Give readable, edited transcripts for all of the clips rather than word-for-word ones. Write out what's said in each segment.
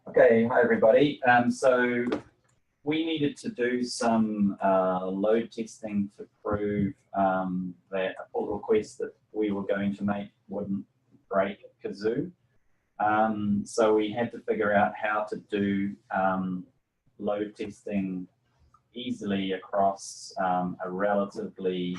Okay, hi everybody. So we needed to do some load testing to prove that a pull request that we were going to make wouldn't break Kazoo. So we had to figure out how to do load testing easily across a relatively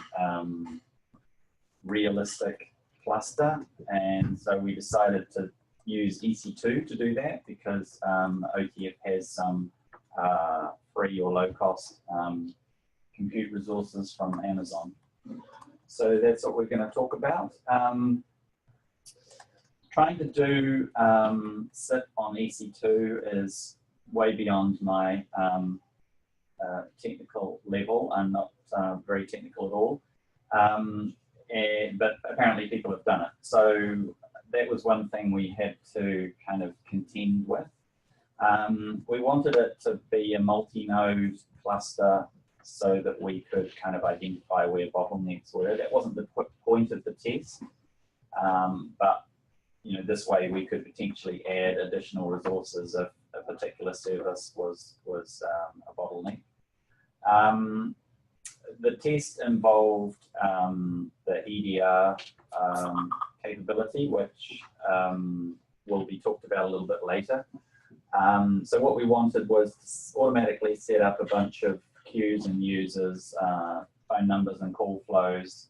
realistic cluster, and so we decided to use EC2 to do that because OTF has some free or low-cost compute resources from Amazon. So that's what we're going to talk about. Trying to do SIT on EC2 is way beyond my technical level. I'm not very technical at all, but apparently people have done it. So that was one thing we had to kind of contend with. We wanted it to be a multi-node cluster so that we could kind of identify where bottlenecks were. That wasn't the point of the test, but you know, this way we could potentially add additional resources if a particular service was a bottleneck. The test involved the EDR capability, which will be talked about a little bit later. So what we wanted was to automatically set up a bunch of queues and users, phone numbers and call flows,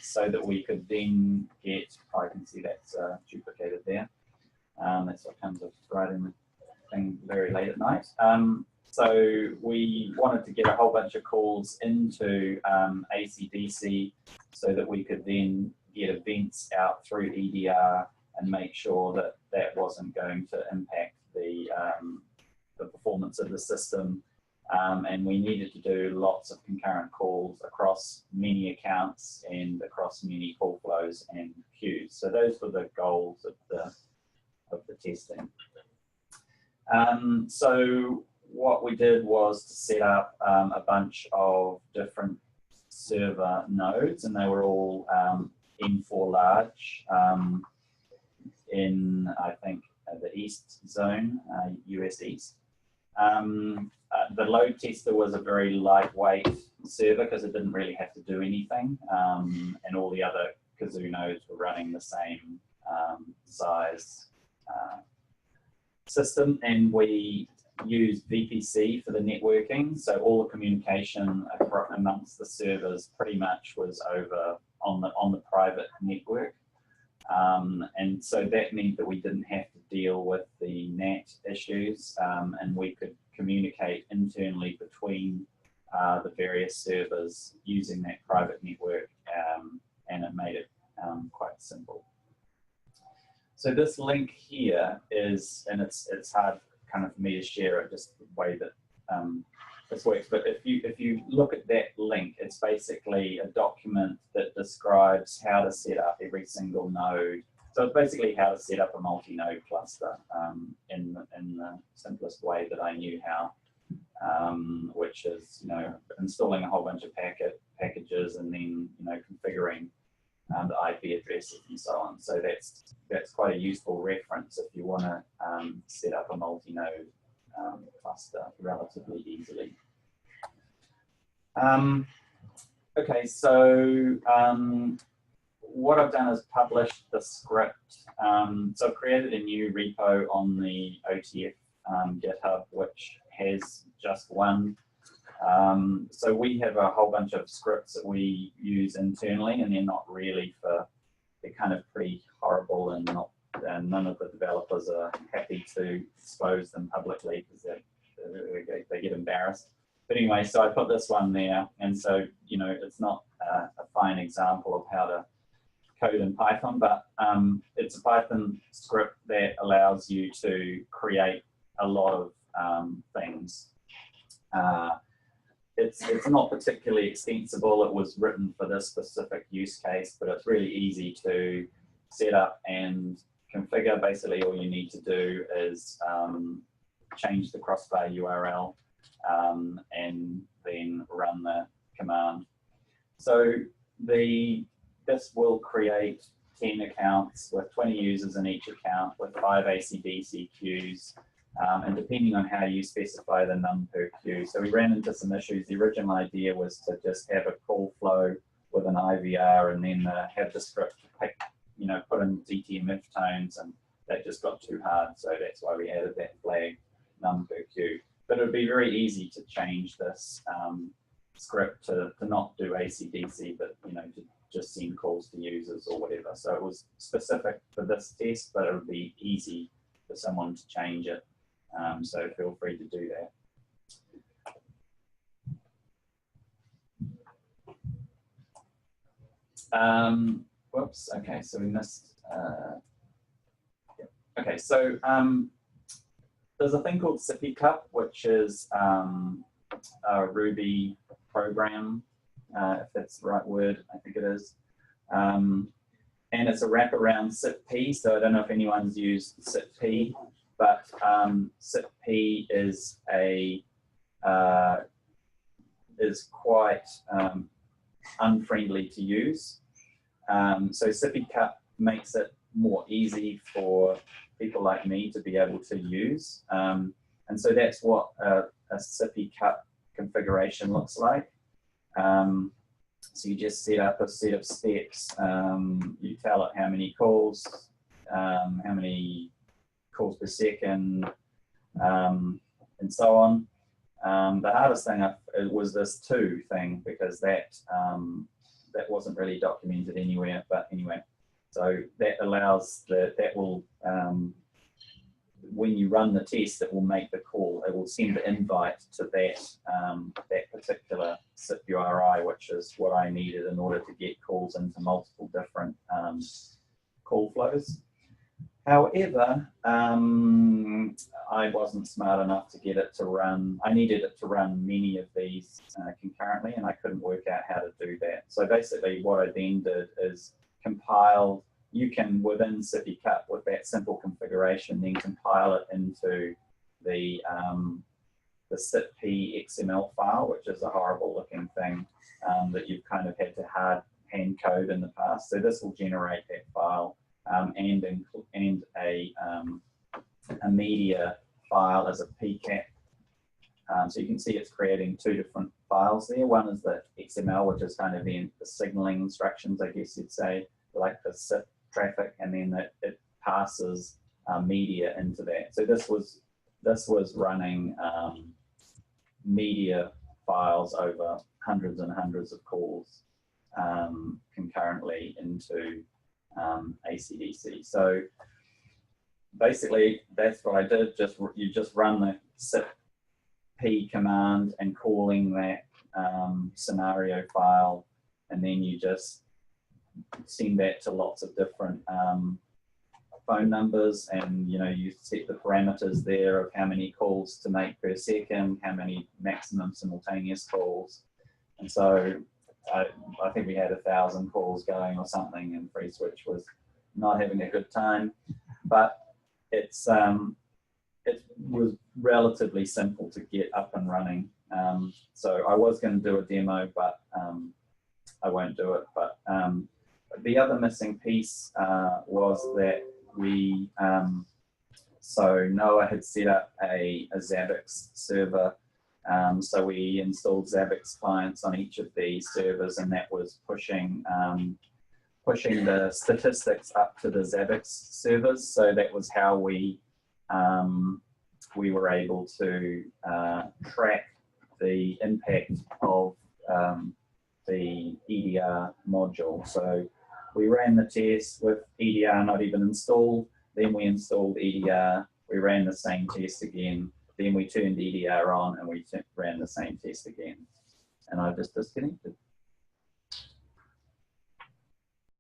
so that we could then get, I can see that's duplicated there. That's what comes with writing the thing very late at night. So we wanted to get a whole bunch of calls into AC/DC so that we could then get events out through EDR and make sure that that wasn't going to impact the performance of the system. And we needed to do lots of concurrent calls across many accounts and across many call flows and queues. So those were the goals of the testing. So what we did was to set up a bunch of different server nodes, and they were all M4 large in, I think, the East Zone, US East. The load tester was a very lightweight server because it didn't really have to do anything, and all the other Kazoo nodes were running the same size system, and we used VPC for the networking, so all the communication amongst the servers pretty much was over on the private network, and so that meant that we didn't have to deal with the NAT issues, and we could communicate internally between the various servers using that private network, and it made it quite simple. So this link here is, and it's hard kind of for me to share it just the way that this works, but if you look at that link, it's basically a document that describes how to set up every single node. So it's basically how to set up a multi-node cluster in the simplest way that I knew how, which is, you know, installing a whole bunch of packages and then, you know, configuring the IP addresses and so on. So that's quite a useful reference if you want to set up a multi-node cluster relatively easily. Okay, so what I've done is published the script. So I've created a new repo on the OTF GitHub, which has just one. So we have a whole bunch of scripts that we use internally, and they're not really they're kind of pretty horrible, and none of the developers are happy to expose them publicly because they get embarrassed. But anyway, so I put this one there, and so, you know, it's not a fine example of how to code in Python, but it's a Python script that allows you to create a lot of things. It's not particularly extensible. It was written for this specific use case, but it's really easy to set up and configure. Basically, all you need to do is change the crossbar URL and then run the command. So this will create 10 accounts with 20 users in each account with 5 AC/DC queues, and depending on how you specify the num per queue. So we ran into some issues. The original idea was to just have a call flow with an IVR and then have the script pick, put in DTMF tones, and that just got too hard. So that's why we added that flag num per queue. But it would be very easy to change this script to not do AC/DC, but to just send calls to users or whatever. So it was specific for this test, but it would be easy for someone to change it. So feel free to do that. Whoops. Okay, so we missed. Okay, so there's a thing called Sippy Cup, which is a Ruby program, if that's the right word, I think it is. And it's a wraparound SIP-P, so I don't know if anyone's used SIP-P, but SIP-P is quite unfriendly to use. So Sippy Cup makes it more easy for people like me to be able to use. And so that's what a Sippy Cup configuration looks like. So you just set up a set of steps. You tell it how many calls per second, and so on. The hardest thing was this to thing, because that wasn't really documented anywhere. But anyway, so that allows that will when you run the test, it will make the call. It will send the invite to that particular SIP URI, which is what I needed in order to get calls into multiple different call flows. However, I wasn't smart enough to get it to run. I needed it to run many of these concurrently, and I couldn't work out how to do that. So basically what I then did is compile. You can, within Sippy Cup, with that simple configuration, then compile it into the SIP-P XML file, which is a horrible looking thing that you've kind of had to hand code in the past. So this will generate that file and a media file as a PCAP. So you can see it's creating two different files there. One is the XML, which is kind of the signaling instructions, I guess you'd say, like the SIP traffic, and then it passes media into that. So this was running media files over hundreds and hundreds of calls concurrently into AC/DC. So basically that's what I did. You just run the SIP-P command and calling that scenario file, and then you just send that to lots of different phone numbers, and you set the parameters there of how many calls to make per second, how many maximum simultaneous calls. And so I think we had 1,000 calls going or something, and FreeSwitch was not having a good time. But it was relatively simple to get up and running. So I was going to do a demo, but I won't do it. But the other missing piece was that so Noah had set up a Zabbix server. So we installed Zabbix clients on each of these servers, and that was pushing the statistics up to the Zabbix servers. So that was how we were able to track the impact of the EDR module. So we ran the test with EDR not even installed, then we installed EDR, we ran the same test again, then we turned EDR on and we ran the same test again. And I just disconnected.